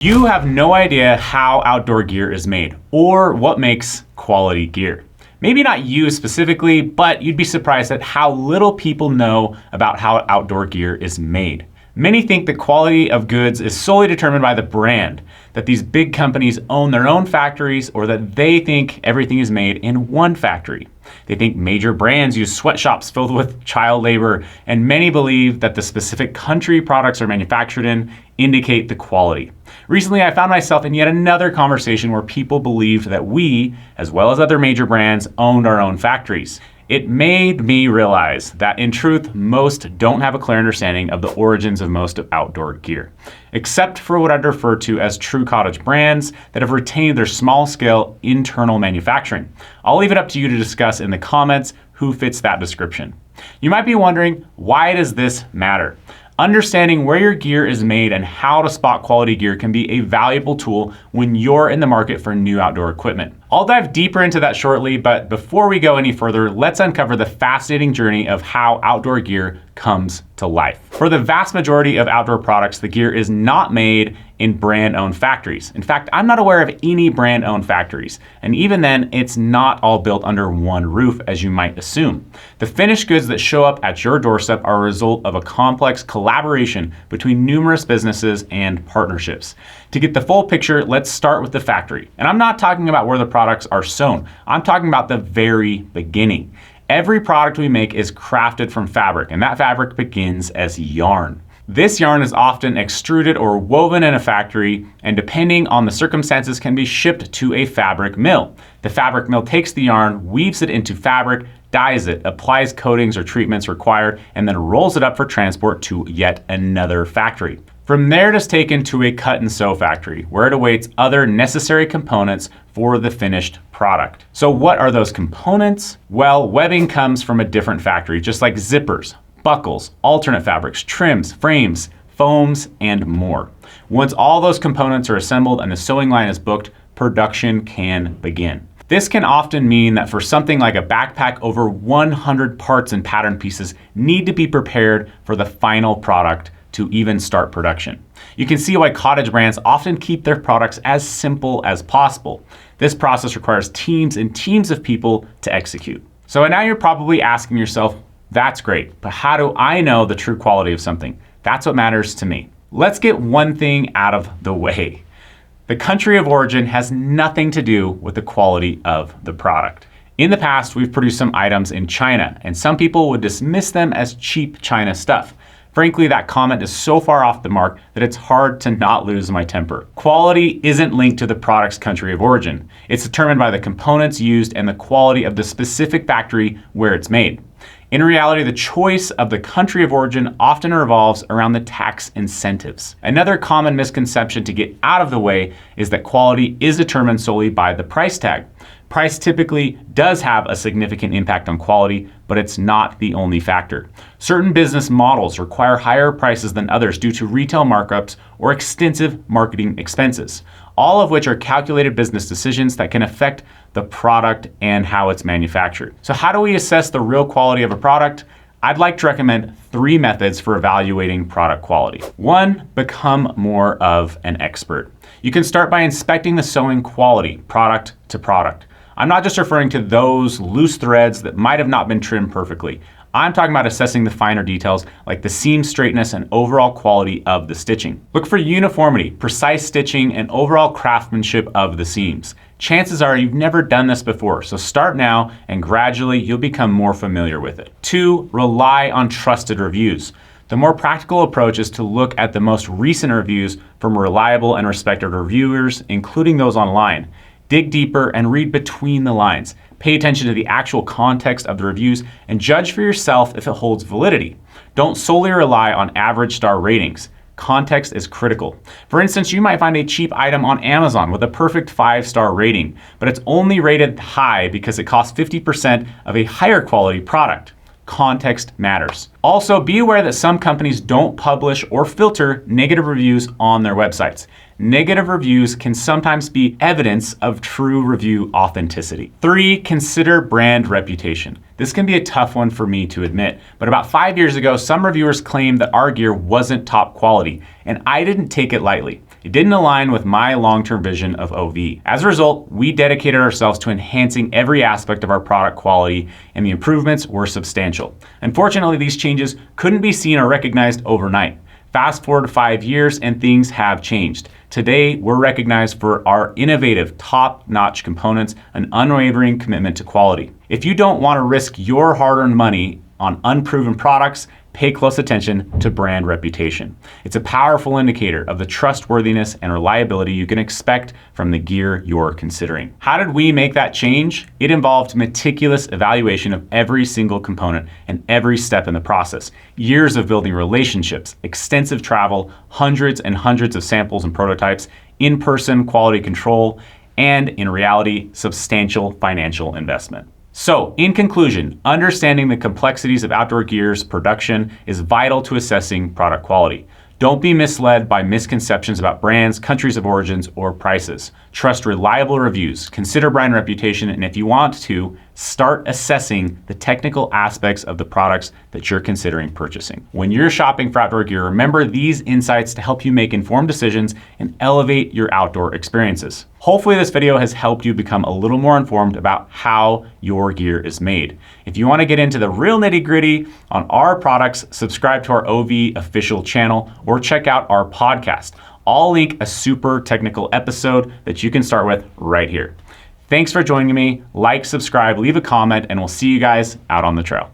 You have no idea how outdoor gear is made or what makes quality gear. Maybe not you specifically, but you'd be surprised at how little people know about how outdoor gear is made. Many think the quality of goods is solely determined by the brand, that these big companies own their own factories, or that they think everything is made in one factory. They think major brands use sweatshops filled with child labor, and many believe that the specific country products are manufactured in indicate the quality. Recently, I found myself in yet another conversation where people believed that we, as well as other major brands, owned our own factories. It made me realize that in truth, most don't have a clear understanding of the origins of most of outdoor gear, except for what I'd refer to as true cottage brands that have retained their small scale internal manufacturing. I'll leave it up to you to discuss in the comments who fits that description. You might be wondering, why does this matter? Understanding where your gear is made and how to spot quality gear can be a valuable tool when you're in the market for new outdoor equipment. I'll dive deeper into that shortly, but before we go any further, let's uncover the fascinating journey of how outdoor gear comes to life. For the vast majority of outdoor products, the gear is not made in brand-owned factories. In fact, I'm not aware of any brand-owned factories. And even then, it's not all built under one roof, as you might assume. The finished goods that show up at your doorstep are a result of a complex collaboration between numerous businesses and partnerships. To get the full picture, let's start with the factory. And I'm not talking about where the products are sewn. I'm talking about the very beginning. Every product we make is crafted from fabric, and that fabric begins as yarn. This yarn is often extruded or woven in a factory, and depending on the circumstances can be shipped to a fabric mill. The fabric mill takes the yarn, weaves it into fabric, dyes it, applies coatings or treatments required, and then rolls it up for transport to yet another factory. From there, it is taken to a cut and sew factory, where it awaits other necessary components for the finished product. So what are those components? Well, webbing comes from a different factory, just like zippers, buckles, alternate fabrics, trims, frames, foams, and more. Once all those components are assembled and the sewing line is booked, production can begin. This can often mean that for something like a backpack, over 100 parts and pattern pieces need to be prepared for the final product to even start production. You can see why cottage brands often keep their products as simple as possible. This process requires teams and teams of people to execute. So now you're probably asking yourself, that's great, but how do I know the true quality of something? That's what matters to me. Let's get one thing out of the way. The country of origin has nothing to do with the quality of the product. In the past, we've produced some items in China, and some people would dismiss them as cheap China stuff. Frankly, that comment is so far off the mark that it's hard to not lose my temper. Quality isn't linked to the product's country of origin. It's determined by the components used and the quality of the specific factory where it's made. In reality, the choice of the country of origin often revolves around the tax incentives. Another common misconception to get out of the way is that quality is determined solely by the price tag. Price typically does have a significant impact on quality, but it's not the only factor. Certain business models require higher prices than others due to retail markups or extensive marketing expenses, all of which are calculated business decisions that can affect the product and how it's manufactured. So how do we assess the real quality of a product? I'd like to recommend 3 methods for evaluating product quality. 1, become more of an expert. You can start by inspecting the sewing quality, product to product. I'm not just referring to those loose threads that might have not been trimmed perfectly. I'm talking about assessing the finer details like the seam straightness and overall quality of the stitching. Look for uniformity, precise stitching, and overall craftsmanship of the seams. Chances are you've never done this before, so start now and gradually you'll become more familiar with it. 2, rely on trusted reviews. The more practical approach is to look at the most recent reviews from reliable and respected reviewers, including those online. Dig deeper and read between the lines. Pay attention to the actual context of the reviews and judge for yourself if it holds validity. Don't solely rely on average star ratings. Context is critical. For instance, you might find a cheap item on Amazon with a perfect 5-star rating, but it's only rated high because it costs 50% of a higher quality product. Context matters. Also, be aware that some companies don't publish or filter negative reviews on their websites. Negative reviews can sometimes be evidence of true review authenticity. 3, consider brand reputation. This can be a tough one for me to admit, but about 5 years ago, some reviewers claimed that our gear wasn't top quality, and I didn't take it lightly. It didn't align with my long-term vision of OV. As a result, we dedicated ourselves to enhancing every aspect of our product quality, and the improvements were substantial. Unfortunately, these changes couldn't be seen or recognized overnight. Fast forward 5 years and things have changed. Today, we're recognized for our innovative, top-notch components, an unwavering commitment to quality. If you don't want to risk your hard-earned money on unproven products, pay close attention to brand reputation. It's a powerful indicator of the trustworthiness and reliability you can expect from the gear you're considering. How did we make that change? It involved meticulous evaluation of every single component and every step in the process. Years of building relationships, extensive travel, hundreds and hundreds of samples and prototypes, in-person quality control, and in reality, substantial financial investment. So, in conclusion, understanding the complexities of outdoor gear's production is vital to assessing product quality. Don't be misled by misconceptions about brands, countries of origins, or prices. Trust reliable reviews, consider brand reputation, and if you want to, start assessing the technical aspects of the products that you're considering purchasing. When you're shopping for outdoor gear, remember these insights to help you make informed decisions and elevate your outdoor experiences. Hopefully this video has helped you become a little more informed about how your gear is made. If you want to get into the real nitty-gritty on our products, subscribe to our OV official channel or check out our podcast. I'll link a super technical episode that you can start with right here. Thanks for joining me. Like, subscribe, leave a comment, and we'll see you guys out on the trail.